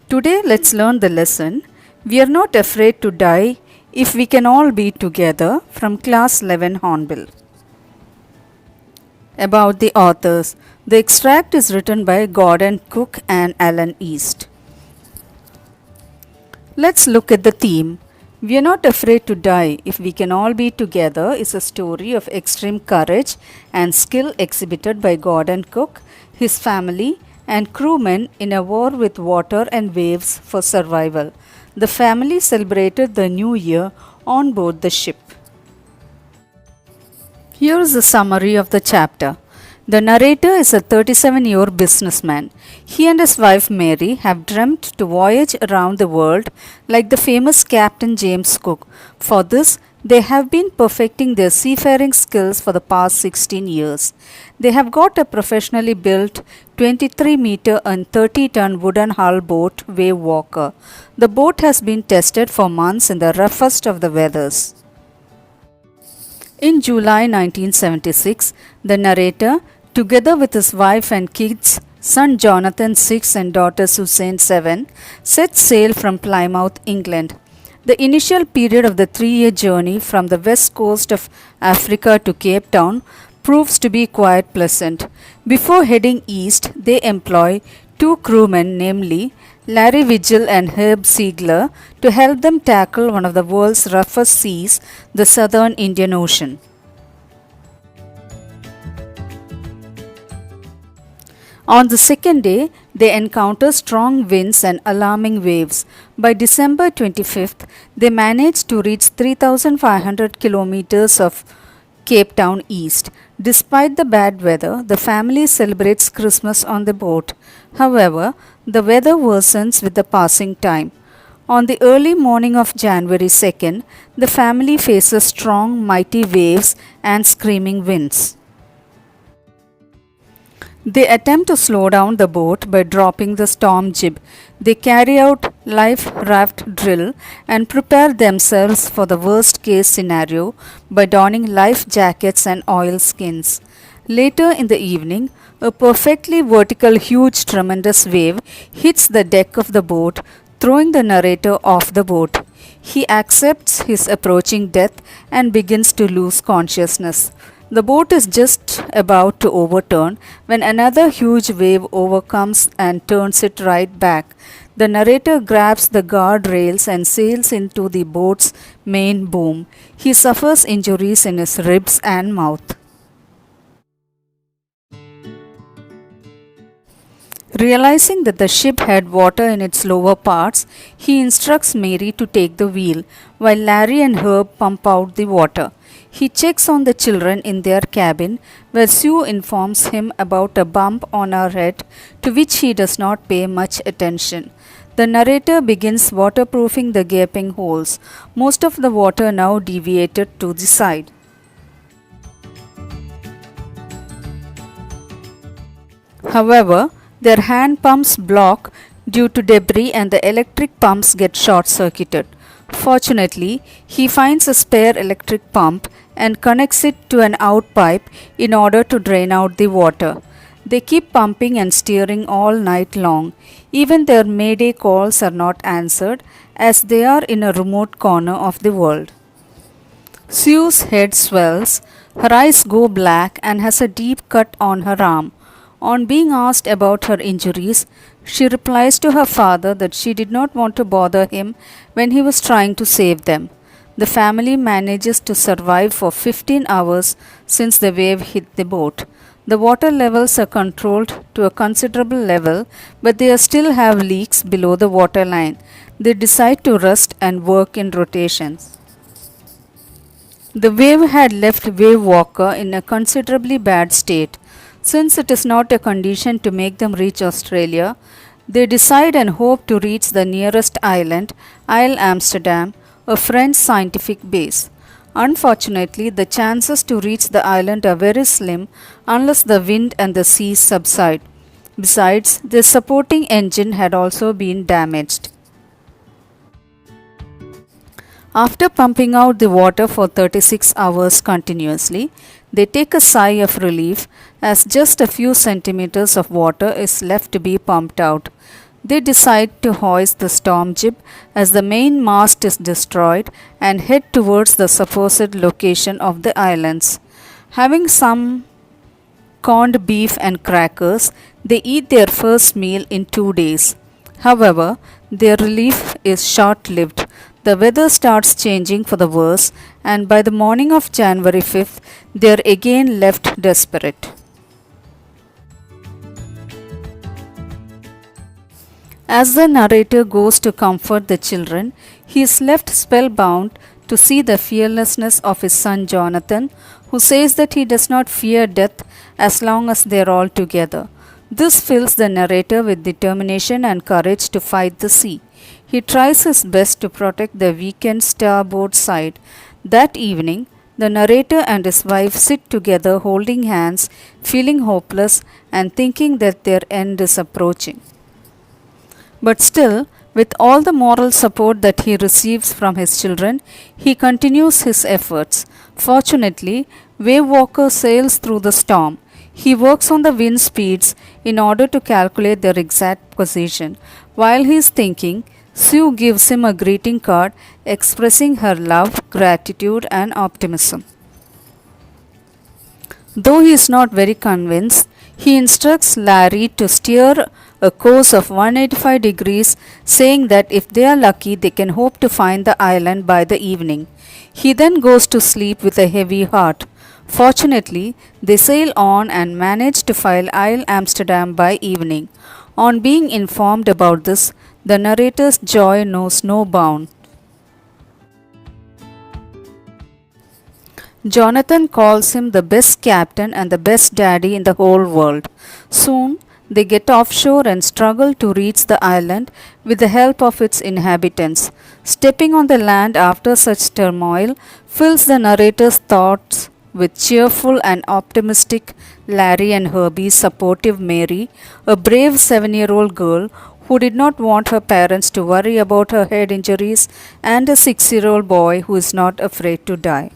Today, let's learn the lesson We are not afraid to die if we can all be together from Class 11 Hornbill. About the authors, the extract is written by Gordon Cook and Alan East. Let's look at the theme. We are not afraid to die if we can all be together is a story of extreme courage and skill exhibited by Gordon Cook, his family, and crewmen in a war with water and waves for survival. The family celebrated the new year on board the ship. Here is a summary of the chapter. The narrator is a 37-year businessman. He and his wife Mary have dreamt to voyage around the world like the famous Captain James Cook. For this, they have been perfecting their seafaring skills for the past 16 years. They have got a professionally built 23-meter and 30-ton wooden hull boat, Wave Walker. The boat has been tested for months in the roughest of the weathers. In July 1976, the narrator, together with his wife and kids, son Jonathan 6 and daughter Suzanne 7, set sail from Plymouth, England. The initial period of the 3-year journey from the west coast of Africa to Cape Town proves to be quite pleasant. Before heading east, they employ 2 crewmen, namely Larry Vigil and Herb Ziegler, to help them tackle one of the world's roughest seas, the southern Indian Ocean. On the second day, they encounter strong winds and alarming waves. By December 25th, they managed to reach 3,500 kilometers of Cape Town East. Despite the bad weather, the family celebrates Christmas on the boat. However, the weather worsens with the passing time. On the early morning of January 2nd, the family faces strong, mighty waves and screaming winds. They attempt to slow down the boat by dropping the storm jib. They carry out life raft drill and prepare themselves for the worst case scenario by donning life jackets and oilskins. Later in the evening, a perfectly vertical, huge, tremendous wave hits the deck of the boat, throwing the narrator off the boat. He accepts his approaching death and begins to lose consciousness. The boat is just about to overturn when another huge wave overcomes and turns it right back. The narrator grabs the guardrails and sails into the boat's main boom. He suffers injuries in his ribs and mouth. Realizing that the ship had water in its lower parts, he instructs Mary to take the wheel, while Larry and Herb pump out the water. He checks on the children in their cabin, where Sue informs him about a bump on her head, to which he does not pay much attention. The narrator begins waterproofing the gaping holes, most of the water now deviated to the side. However, their hand pumps block due to debris and the electric pumps get short-circuited. Fortunately, he finds a spare electric pump and connects it to an out pipe in order to drain out the water. They keep pumping and steering all night long. Even their mayday calls are not answered as they are in a remote corner of the world. Sue's head swells, her eyes go black and has a deep cut on her arm. On being asked about her injuries, she replies to her father that she did not want to bother him when he was trying to save them. The family manages to survive for 15 hours since the wave hit the boat. The water levels are controlled to a considerable level, but they still have leaks below the waterline. They decide to rest and work in rotations. The wave had left Wave Walker in a considerably bad state. Since it is not a condition to make them reach Australia, they decide and hope to reach the nearest island, Isle Amsterdam, a French scientific base. Unfortunately, the chances to reach the island are very slim unless the wind and the seas subside. Besides, the supporting engine had also been damaged. After pumping out the water for 36 hours continuously, they take a sigh of relief as just a few centimeters of water is left to be pumped out. They decide to hoist the storm jib as the main mast is destroyed and head towards the supposed location of the islands. Having some corned beef and crackers, they eat their first meal in 2 days. However, their relief is short lived. The weather starts changing for the worse, and by the morning of January 5th, they are again left desperate. As the narrator goes to comfort the children, he is left spellbound to see the fearlessness of his son Jonathan, who says that he does not fear death as long as they are all together. This fills the narrator with determination and courage to fight the sea. He tries his best to protect the weakened starboard side. That evening, the narrator and his wife sit together holding hands, feeling hopeless and thinking that their end is approaching. But still, with all the moral support that he receives from his children, he continues his efforts. Fortunately, Wave Walker sails through the storm. He works on the wind speeds in order to calculate their exact position. While he is thinking, Sue gives him a greeting card expressing her love, gratitude, and optimism. Though he is not very convinced, he instructs Larry to steer a course of 185 degrees, saying that if they are lucky, they can hope to find the island by the evening. He then goes to sleep with a heavy heart. Fortunately, they sail on and manage to find Isle Amsterdam by evening. On being informed about this, the narrator's joy knows no bound. Jonathan calls him the best captain and the best daddy in the whole world. Soon, they get offshore and struggle to reach the island with the help of its inhabitants. Stepping on the land after such turmoil fills the narrator's thoughts with cheerful and optimistic Larry and Herbie's supportive Mary, a brave 7-year-old girl who did not want her parents to worry about her head injuries, and a 6-year-old boy who is not afraid to die.